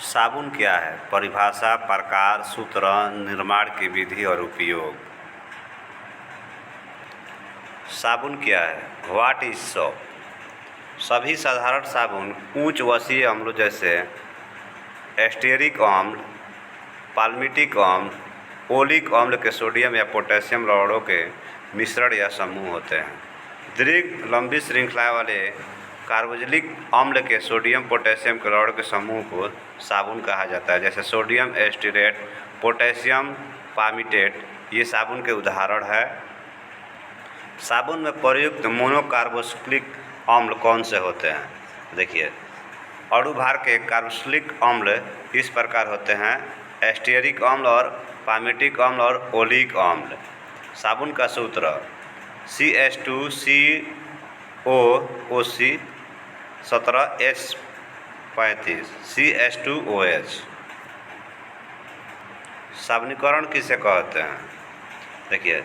साबुन क्या है? परिभाषा, प्रकार, सूत्र, निर्माण की विधि और उपयोग। साबुन क्या है? What is soap? सभी साधारण साबुन उच्च वसीय अम्लों जैसे एस्टेरिक अम्ल, पाल्मिटिक अम्ल, ओलिक अम्ल के सोडियम या पोटेशियम लवणों के मिश्रण या समूह होते हैं। दीर्घ लंबी श्रृंखला वाले कार्बोक्सिलिक अम्ल के सोडियम पोटेशियम के लवणों के समूह को साबुन कहा जाता है, जैसे सोडियम एस्टेरेट, पोटेशियम पाल्मिटेट। ये साबुन के उदाहरण है। साबुन में प्रयुक्त मोनोकार्बोक्सिलिक अम्ल कौन से होते हैं? देखिए, अणुभार के कार्बोक्सिलिक अम्ल इस प्रकार होते हैं: एस्टेरिक अम्ल और पाल्मिटिक अम्ल और ओलिक अम्ल। साबुन का सूत्र CH2COOC 17H35 CH2OH। साबुनीकरण किसे कहते हैं? देखिए,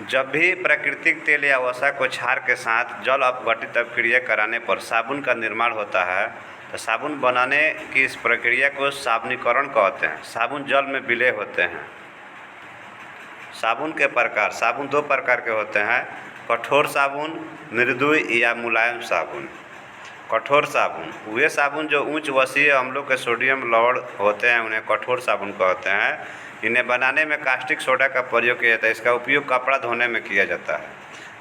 जब भी प्राकृतिक तेल या वसा को क्षार के साथ जल अपघटित अभिक्रिया कराने पर साबुन का निर्माण होता है, तो साबुन बनाने की इस प्रक्रिया को साबुनीकरण कहते हैं। साबुन जल में विलय होते हैं। साबुन के प्रकार: साबुन दो प्रकार के होते हैं: कठोर साबुन, मृदु या मुलायम साबुन। कठोर साबुन वे साबुन जो उच्च वसीय अम्लों के सोडियम लवण होते हैं, उन्हें कठोर साबुन कहते हैं। इन्हें बनाने में कास्टिक सोडा का प्रयोग किया जाता है। इसका उपयोग कपड़ा धोने में किया जाता है।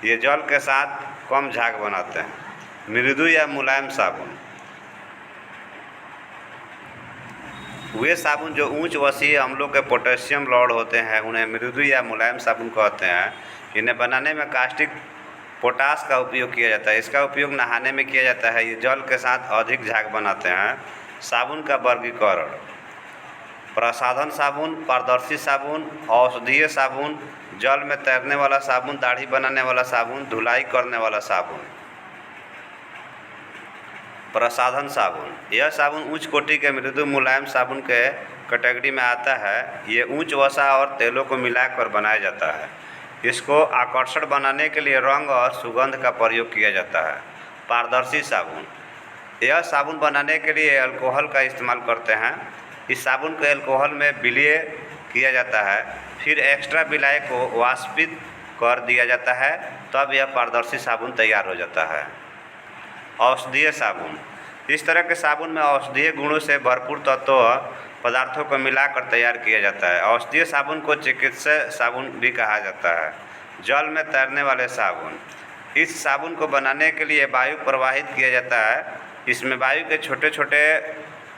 ये जल के साथ कम झाग बनाते हैं। मृदु या मुलायम साबुन वे साबुन जो उच्च वसीय अम्लों के पोटेशियम लवण होते हैं, उन्हें मृदु या मुलायम साबुन कहते हैं। इन्हें बनाने में कास्टिक पोटाश का उपयोग किया जाता है। इसका उपयोग नहाने में किया जाता है। ये जल के साथ अधिक झाग बनाते हैं। साबुन का वर्गीकरण: प्रसाधन साबुन, पारदर्शी साबुन, औषधीय साबुन, जल में तैरने वाला साबुन, दाढ़ी बनाने वाला साबुन, धुलाई करने वाला साबुन। प्रसाधन साबुन यह साबुन उच्च कोटि के मृदु मुलायम साबुन के कैटेगरी में आता है। ये उच्च वसा और तेलों को मिलाकर बनाया जाता है। इसको आकर्षक बनाने के लिए रंग और सुगंध का प्रयोग किया जाता है। पारदर्शी साबुन यह साबुन बनाने के लिए अल्कोहल का इस्तेमाल करते हैं। इस साबुन को अल्कोहल में विलय किया जाता है, फिर एक्स्ट्रा विलाय को वाष्पित कर दिया जाता है, तब यह पारदर्शी साबुन तैयार हो जाता है। औषधीय साबुन इस तरह के साबुन में औषधीय गुणों से भरपूर तत्व पदार्थों को मिलाकर तैयार किया जाता है। औषधीय साबुन को चिकित्सा साबुन भी कहा जाता है। जल में तैरने वाले साबुन इस साबुन को बनाने के लिए वायु प्रवाहित किया जाता है। इसमें वायु के छोटे छोटे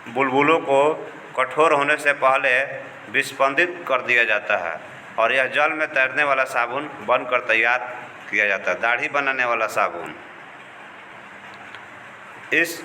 बुलबुलों को कठोर होने से पहले विस्फंदित कर दिया जाता है और यह जल में तैरने वाला साबुन बनकर तैयार किया जाता है। दाढ़ी बनाने वाला साबुन इस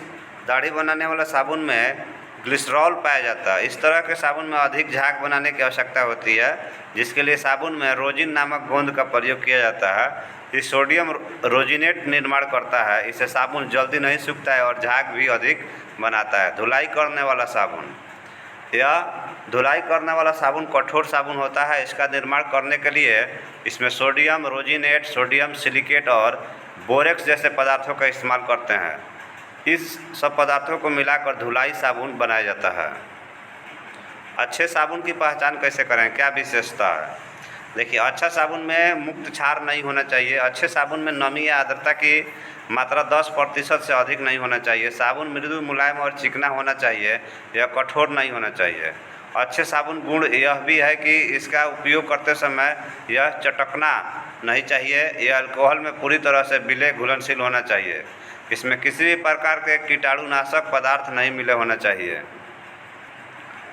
दाढ़ी बनाने वाला साबुन में ग्लिसरॉल पाया जाता है। इस तरह के साबुन में अधिक झाग बनाने की आवश्यकता होती है, जिसके लिए साबुन में रोजिन नामक गोंद का प्रयोग किया जाता है। इस सोडियम रोजिनेट निर्माण करता है। इससे साबुन जल्दी नहीं सूखता है और झाग भी अधिक बनाता है। धुलाई करने वाला साबुन यह धुलाई करने वाला साबुन कठोर साबुन होता है। इसका निर्माण करने के लिए इसमें सोडियम रोजिनेट, सोडियम सिलिकेट और बोरेक्स जैसे पदार्थों का इस्तेमाल करते हैं। इस सब पदार्थों को मिलाकर धुलाई साबुन बनाया जाता है। अच्छे साबुन की पहचान कैसे करें? क्या विशेषता है? देखिए, अच्छा साबुन में मुक्त क्षार नहीं होना चाहिए। अच्छे साबुन में नमी या आर्द्रता की मात्रा 10% से अधिक नहीं होना चाहिए। साबुन मृदु, मुलायम और चिकना होना चाहिए। यह कठोर नहीं होना चाहिए। अच्छे साबुन गुण यह भी है कि इसका उपयोग करते समय यह चटकना नहीं चाहिए। यह अल्कोहल में पूरी तरह से विलय घुलनशील होना चाहिए। इसमें किसी भी प्रकार के कीटाणुनाशक पदार्थ नहीं मिले होना चाहिए।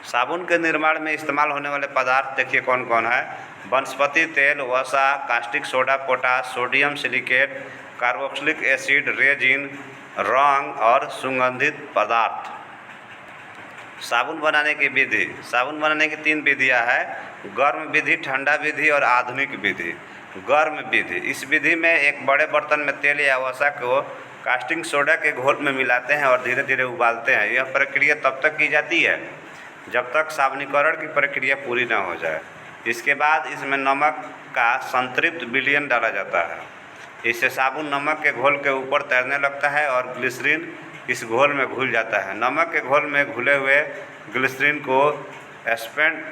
साबुन के निर्माण में इस्तेमाल होने वाले पदार्थ देखिए कौन कौन है: वनस्पति तेल, वसा, caustic soda, potash, sodium silicate, carboxylic acid, resin, रंग और सुगंधित पदार्थ। साबुन बनाने की विधि: साबुन बनाने की 3 विधियाँ हैं: गर्म विधि, ठंडा विधि और आधुनिक विधि। गर्म विधि: इस विधि में एक बड़े बर्तन में तेल या वसा को कास्टिक सोडा के घोल में मिलाते हैं और धीरे धीरे उबालते हैं। यह प्रक्रिया तब तक की जाती है जब तक साबुनीकरण की प्रक्रिया पूरी न हो जाए। इसके बाद इसमें नमक का संतृप्त विलयन डाला जाता है। इससे साबुन नमक के घोल के ऊपर तैरने लगता है और ग्लिसरीन इस घोल में घुल जाता है। नमक के घोल में घुले हुए ग्लिसरीन को स्पेंट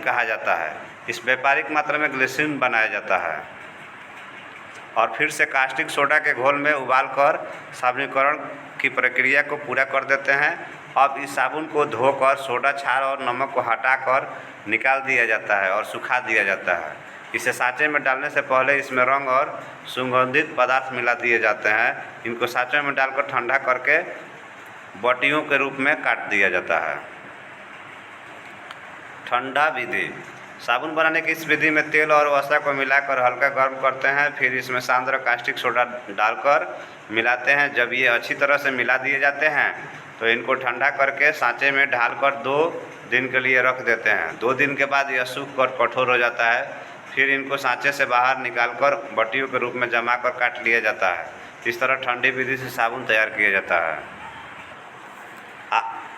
कहा जाता है। इस व्यापारिक मात्रा में ग्लिसरीन बनाया जाता है और फिर से कास्टिक सोडा के घोल में उबालकर साबुनीकरण की प्रक्रिया को पूरा कर देते हैं। अब इस साबुन को धोकर सोडा, क्षार और नमक को हटाकर निकाल दिया जाता है और सुखा दिया जाता है। इसे सांचे में डालने से पहले इसमें रंग और सुगंधित पदार्थ मिला दिए जाते हैं। इनको सांचे में डालकर ठंडा करके बटियों के रूप में काट दिया जाता है। ठंडा विधि। साबुन बनाने की इस विधि में तेल और वसा को मिलाकर हल्का गर्म करते हैं, फिर इसमें सांद्र कास्टिक सोडा डालकर मिलाते हैं। जब ये अच्छी तरह से मिला दिए जाते हैं तो इनको ठंडा करके सांचे में ढालकर 2 दिन के लिए रख देते हैं। 2 दिन के बाद यह सूख कर कठोर हो जाता है। फिर इनको सांचे से बाहर निकालकर बटियों के रूप में जमा कर काट लिया जाता है। इस तरह ठंडी विधि से साबुन तैयार किया जाता है।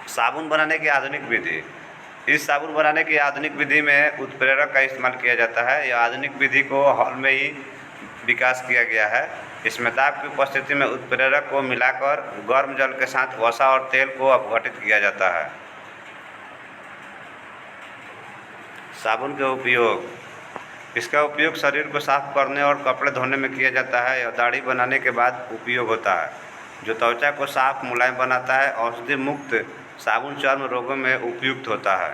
साबुन बनाने की आधुनिक विधि। इस साबुन बनाने की आधुनिक विधि में उत्प्रेरक का इस्तेमाल किया जाता है। यह आधुनिक विधि को हाल में ही विकास किया गया है। इसमें दाब की उपस्थिति में उत्प्रेरक को मिलाकर गर्म जल के साथ वसा और तेल को अपघटित किया जाता है। साबुन के उपयोग। इसका उपयोग शरीर को साफ करने और कपड़े धोने में किया जाता है। यह दाढ़ी बनाने के बाद उपयोग होता है, जो त्वचा को साफ मुलायम बनाता है। औषधि मुक्त साबुन चर्म रोगों में उपयुक्त होता है।